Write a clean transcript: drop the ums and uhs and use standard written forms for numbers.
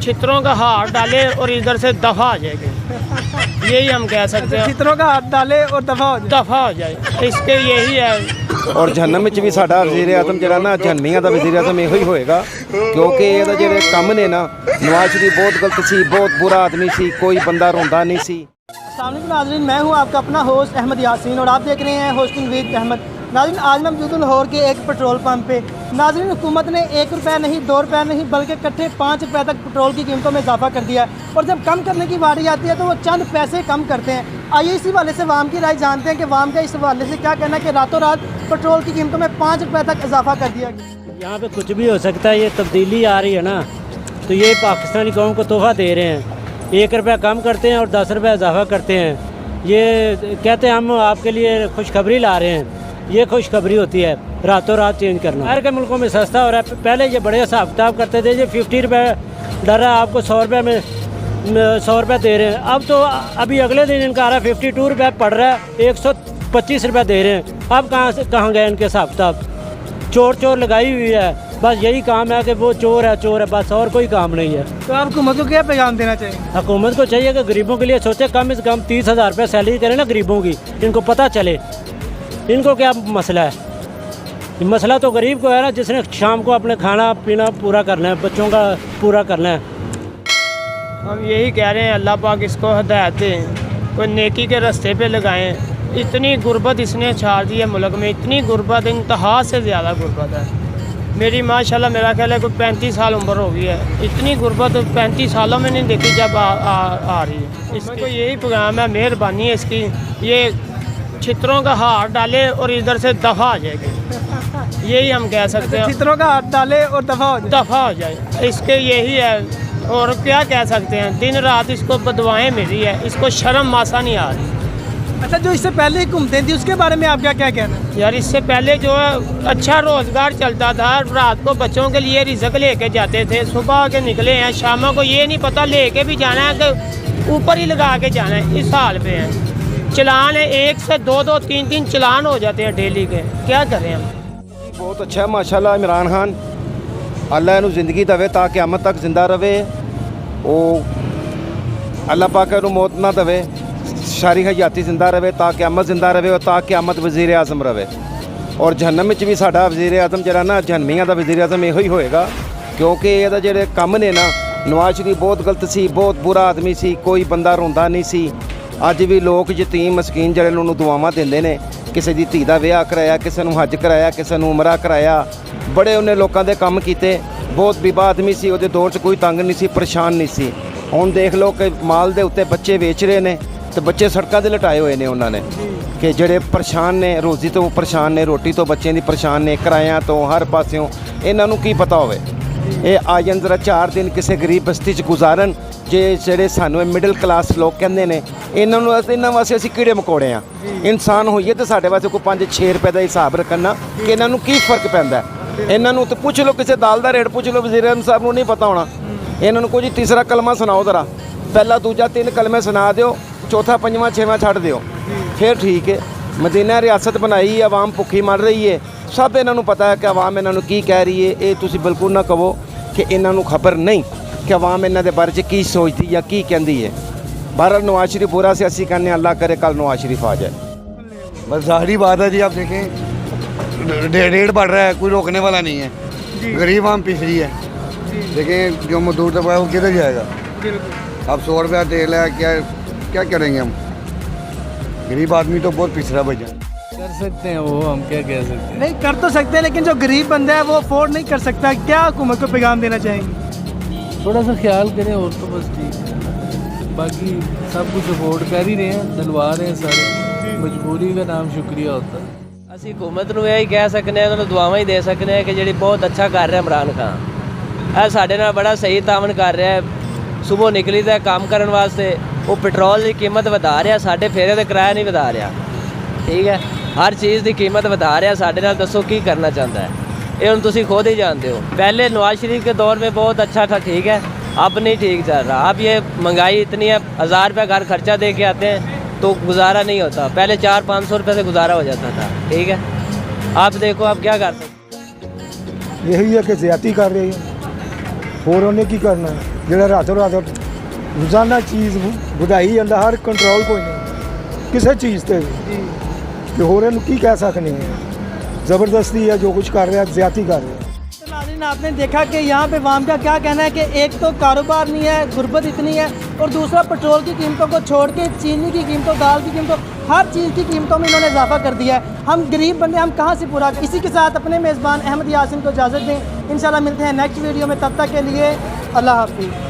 छितरों का हाथ डाले और इधर से दफा आ जाएगी, यही हम कह सकते हैं। छितरों का हाथ डाले और दफा हो जाए, इसके यही है। और जहन्नम ਵਿੱਚ ਵੀ ਸਾਡਾ ਵਜ਼ੀਰ ਆਜ਼ਮ ਜਿਹੜਾ ਨਾ ਜਹੰਮੀਆਂ ਦਾ ਵਜ਼ੀਰ ਆਜ਼ਮ ਇਹੋ ਹੀ ਹੋਏਗਾ, ਕਿਉਂਕਿ ਇਹਦਾ ਜਿਹੜੇ ਕੰਮ ਨੇ ਨਾ, नवाज शरीफ बहुत गलत सी, बहुत बुरा आदमी सी, कोई बंदा रोंदा नहीं सी। अस्सलाम वालेकुम नाज़रीन, मैं हूं आपका अपना होस्ट अहमद यासीन और आप देख रहे हैं होस्टिंग विद अहमद। नाज़रीन, आज मैं मौजूद हूं लाहौर के एक पेट्रोल पंप पे। नाज़रीन, हुकूमत ने 1 रुपया नहीं, 2 रुपया नहीं, बल्कि इकट्ठे 5 रुपये तक पेट्रोल की कीमतों में इजाफा कर दिया है। और जब कम करने की बारी आती है तो वो चंद पैसे कम करते हैं। आइए इसी हवाले से वाम की राय जानते हैं कि वाम का इस हवाले से क्या कहना है कि रातों रात पेट्रोल की कीमतों में 5 रुपये तक इजाफा कर दिया गया। यहाँ पे कुछ भी हो सकता है, ये तब्दीली आ रही है ना, तो ये पाकिस्तानी कौम को तोहफा दे रहे हैं। 1 रुपया कम करते हैं और 10 रुपया इजाफा करते हैं। ये कहते हैं हम आपके लिए खुशखबरी ला रहे हैं, ये खुशखबरी होती है रातों रात चेंज करना। बाहर के मुल्कों में सस्ता हो रहा है। पहले ये बड़े हिसाब किताब करते थे, ये 50 रुपये डर रहा है आपको 100 रुपये में 100 रुपये दे रहे हैं। अब तो अभी अगले दिन इनका आ रहा है 52 रुपये पड़ रहा है, 125 रुपये दे रहे हैं। अब कहाँ गए इनके हिसाब किताब? चोर लगाई हुई है, बस यही काम है कि वो चोर है बस, और कोई काम नहीं है। तो आप हुकूमत को क्या पैगाम देना चाहिए? हुकूमत को चाहिए कि गरीबों के लिए सोचे, कम से कम 30,000 रुपये सैलरी करें ना गरीबों की, इनको पता चले इनको क्या मसला है। मसला तो गरीब को है ना, जिसने शाम को अपने खाना पीना पूरा करना है, बच्चों का पूरा करना है। हम यही कह रहे हैं अल्लाह पाक इसको हिदायत दें, कोई नेकी के रास्ते पे लगाएं। इतनी गुर्बत इसने छा दी है मुल्क में, इतनी गुर्बत, इंतहा से ज़्यादा गुर्बत है। मेरी माशाल्लाह मेरा ख्याल है कोई 35 साल उम्र हो गई है, इतनी गुर्बत 35 सालों में नहीं देखी जब आ रही है। इसको यही पैगाम है, मेहरबानी है इसकी, ये छितरों का हाथ डाले और इधर से दफा आ जाएगी, यही हम कह सकते हैं। छितरों का हाथ डाले और दफा हो जाए, इसके यही है। और क्या कह सकते हैं, दिन रात इसको बदवाएं मिली है, इसको शर्म मासा नहीं आ रही। अच्छा, जो इससे पहले हुकूमतें थी उसके बारे में आप क्या कहना है? यार इससे पहले जो है अच्छा रोज़गार चलता था, रात को बच्चों के लिए रिज़्क लेके जाते थे, सुबह के निकले हैं, शाम को ये नहीं पता लेके भी जाना है कि ऊपर ही लगा के जाना है, इस हाल पे है। चलान है 1 से 2 3 चलान हो जाते हैं डेली के, क्या करें हम। बहुत अच्छा माशाल्लाह इमरान खान, अल्लाह इन्हू ज़िंदगी दवे ताकि क़यामत तक जिंदा रहे। वो अल्लाह पाक इन्हू मौत ना दवे, सारी हयाती जिंदा रहे ताकि क़यामत जिंदा रहे और ताकि क़यामत वज़ीर आज़म रहे। और जहन्नम ਵਿੱਚ भी साडा वज़ीर आज़म जरा ना जहन्नमियां दा वज़ीर आज़म इहो ही होएगा, क्योंकि ਇਹਦਾ ਜਿਹੜੇ ਕੰਮ ਨੇ ना, नवाज शरीफ बहुत गलत सी, बहुत बुरा आदमी सी, कोई बंदा रोंदा नहीं सी। ਅੱਜ भी लोग यतीम मस्कीन ਜਿਹੜੇ ਨੂੰ ਦੁਆਵਾਂ ਦਿੰਦੇ ਨੇ, ਕਿਸੇ ਦੀ ਧੀ ਦਾ ਵਿਆਹ ਕਰਾਇਆ, ਕਿਸੇ ਨੂੰ ਹੱਜ ਕਰਾਇਆ, ਕਿਸੇ ਨੂੰ ਉਮਰਾ ਕਰਾਇਆ, ਬੜੇ ਉਹਨੇ ਲੋਕਾਂ ਦੇ ਕੰਮ ਕੀਤੇ। ਬਹੁਤ ਬੀਬਾ ਆਦਮੀ ਸੀ, ਉਹਦੇ ਦੌਰ 'ਚ ਕੋਈ ਤੰਗ ਨਹੀਂ ਸੀ, ਪਰੇਸ਼ਾਨ ਨਹੀਂ ਸੀ। ਹੁਣ ਦੇਖ ਲਓ ਕਿ ਮਾਲ ਦੇ ਉੱਤੇ ਬੱਚੇ ਵੇਚ ਰਹੇ ਨੇ ਤੇ ਬੱਚੇ ਸੜਕਾਂ 'ਤੇ ਲਟਾਏ ਹੋਏ ਨੇ ਉਹਨਾਂ ਨੇ, ਕਿ ਜਿਹੜੇ ਪਰੇਸ਼ਾਨ ਨੇ, ਰੋਜ਼ੀ ਤੋਂ ਪਰੇਸ਼ਾਨ ਨੇ, ਰੋਟੀ ਤੋਂ ਬੱਚਿਆਂ ਦੀ ਪਰੇਸ਼ਾਨ ਨੇ, ਕਿਰਾਇਆਂ ਤੋਂ ਹਰ ਪਾਸਿਓਂ। ਇਹਨਾਂ ਨੂੰ ਕੀ ਪਤਾ ਹੋਵੇ ਇਹ ਆ ਜਾਣ ਜ਼ਰਾ 4 ਦਿਨ ਕਿਸੇ ਗਰੀਬ ਬਸਤੀ 'ਚ ਗੁਜ਼ਾਰਨ। ਜੇ ਜਿਹੜੇ ਸਾਨੂੰ ਮਿਡਲ ਕਲਾਸ ਲੋਕ ਕਹਿੰਦੇ ਨੇ, ਇਹਨਾਂ ਨੂੰ ਇਹਨਾਂ ਵਾਸਤੇ ਅਸੀਂ ਕੀੜੇ ਮਕੌੜੇ ਆ। ਇਨਸਾਨ ਹੋਈਏ ਤਾਂ ਸਾਡੇ ਵਾਸਤੇ ਕੋਈ 5-6 ਰੁਪਏ ਦਾ ਹਿਸਾਬ ਰੱਖਣਾ ਕਿ ਇਹਨਾਂ ਨੂੰ ਕੀ ਫਰਕ ਪੈਂਦਾ। ਇਹਨਾਂ ਨੂੰ ਤਾਂ ਪੁੱਛ ਲਓ, ਕਿਸੇ ਦਾਲ ਦਾ ਰੇਟ ਪੁੱਛ ਲਓ, ਵਜ਼ੀਰ ਆਜ਼ਮ ਸਾਹਿਬ ਨੂੰ ਨਹੀਂ ਪਤਾ ਹੋਣਾ। ਇਹਨਾਂ ਨੂੰ ਕੋਈ ਤੀਸਰਾ ਕਲਮਾ ਸੁਣਾਓ ਜ਼ਰਾ, ਪਹਿਲਾ ਦੂਜਾ 3 ਕਲਮੇ ਸੁਣਾ ਦਿਓ, ਚੌਥਾ 5ਵਾਂ 6ਵਾਂ ਛੱਡ ਦਿਓ, ਫਿਰ ਠੀਕ ਹੈ। ਮਦੀਨਾ ਰਿਆਸਤ ਬਣਾਈ, ਆਵਾਮ ਭੁੱਖੀ ਮਰ ਰਹੀ ਹੈ, ਸਭ ਇਹਨਾਂ ਨੂੰ ਪਤਾ ਹੈ ਕਿ ਆਵਾਮ ਇਹਨਾਂ ਨੂੰ ਕੀ ਕਹਿ ਰਹੀ ਹੈ। ਇਹ ਤੁਸੀਂ ਬਿਲਕੁਲ ਨਾ ਕਹੋ ਕਿ ਇਹਨਾਂ ਨੂੰ ਖਬਰ ਨਹੀਂ कि आवाम इन्हों के बारे की सोचती या की कहती है। बहरहाल नवाज शरीफ बुरा से असी कहने, अल्लाह करे कल नवाज शरीफ आ जाए। बस जाहिर बात है जी, आप देखें रेट बढ़ रहा है, कोई रोकने वाला नहीं है। गरीब आम पिछड़ी है, देखें जो मजदूर तबका है वो किधर जाएगा। अब 100 रुपया तेल है, क्या करेंगे हम? गरीब आदमी तो बहुत पिछड़ा बचा। कर सकते हैं वो, हम क्या कह सकते हैं। नहीं कर तो सकते हैं, लेकिन जो गरीब बंदा है वो अफोर्ड नहीं कर सकता। क्या हुकूमत को पैगाम देना चाहेंगे? थोड़ा सा ख्याल करें और तो बस ठीक है। बाकी सब कुछ अफोर्ड कर ही रहे हैं, दिलवा रहे हैं सारे, मजबूरी का नाम शुक्रिया होता है। ਅਸੀਂ हुकूमत ਨੂੰ ਇਹੀ ਕਹਿ ਸਕਨੇ ਹਾਂ, ਉਹਨਾਂ ਨੂੰ ਦੁਆਵਾਂ ਹੀ ਦੇ ਸਕਨੇ ਹਾਂ ਕਿ ਜਿਹੜੀ ਬਹੁਤ ਅੱਛਾ ਕਰ ਰਿਹਾ ਇਮਰਾਨ ਖਾਨ। ਇਹ ਸਾਡੇ ਨਾਲ ਬੜਾ ਸਹੀ ਤਾਮਨ ਕਰ ਰਿਹਾ ਹੈ। ਸਵੇਰ ਨਿਕਲੀ ਦਾ ਕੰਮ ਕਰਨ ਵਾਸਤੇ, ਉਹ ਪੈਟਰੋਲ ਦੀ ਕੀਮਤ ਵਧਾ ਰਿਹਾ, ਸਾਡੇ ਫੇਰੇ ਦਾ ਕਿਰਾਇਆ ਨਹੀਂ ਵਧਾ ਰਿਹਾ। ਠੀਕ ਹੈ, ਹਰ ਚੀਜ਼ ਦੀ ਕੀਮਤ ਵਧਾ ਰਿਹਾ। ਸਾਡੇ ਨਾਲ ਦੱਸੋ ਕੀ ਕਰਨਾ ਚਾਹੁੰਦਾ ਹੈ। ये हम तुसी खुद ही जानते हो। पहले नवाज शरीफ के दौर में बहुत अच्छा था, ठीक है, अब नहीं ठीक चल रहा। अब ये महंगाई इतनी है, 1000 रुपये घर खर्चा दे के आते हैं तो गुजारा नहीं होता। पहले 400-500 रुपये से गुजारा हो जाता था। ठीक है, आप देखो आप क्या कर सकते। यही है कि ज़्यादती कर रही है, और उन्हें की करना है। ਜਿਹੜਾ ਰਾਤੋਂ ਰਾਤ ਰੋਜ਼ਾਨਾ ਚੀਜ਼ ਵਧਾਈ ਜਾਂਦਾ, ਹਰ ਕੰਟਰੋਲ ਕੋਈ ਨਹੀਂ ਕਿਸੇ ਚੀਜ਼ ਤੇ ਵੀ। ਤੇ ਹੋਰ ਇਹਨੂੰ ਕੀ ਕਹਿ ਸਕਦੇ ਹਾਂ, ज़बरदस्ती है जो कुछ कर रहा है, ज़्यादती कर रहा है। तो नाज़रीन आपने देखा कि यहाँ पे वाम का क्या कहना है कि एक तो कारोबार नहीं है, गुर्बत इतनी है, और दूसरा पेट्रोल की कीमतों को छोड़ के चीनी की कीमतों, दाल की कीमतों, हर चीज़ की कीमतों में इन्होंने इजाफा कर दिया है। हम गरीब बंदे हम कहाँ से पूरा। इसी के साथ अपने मेज़बान अहमद यासीन को इजाज़त दें। इंशाल्लाह मिलते हैं नेक्स्ट वीडियो में, तब तक के लिए अल्लाह हाफिज़।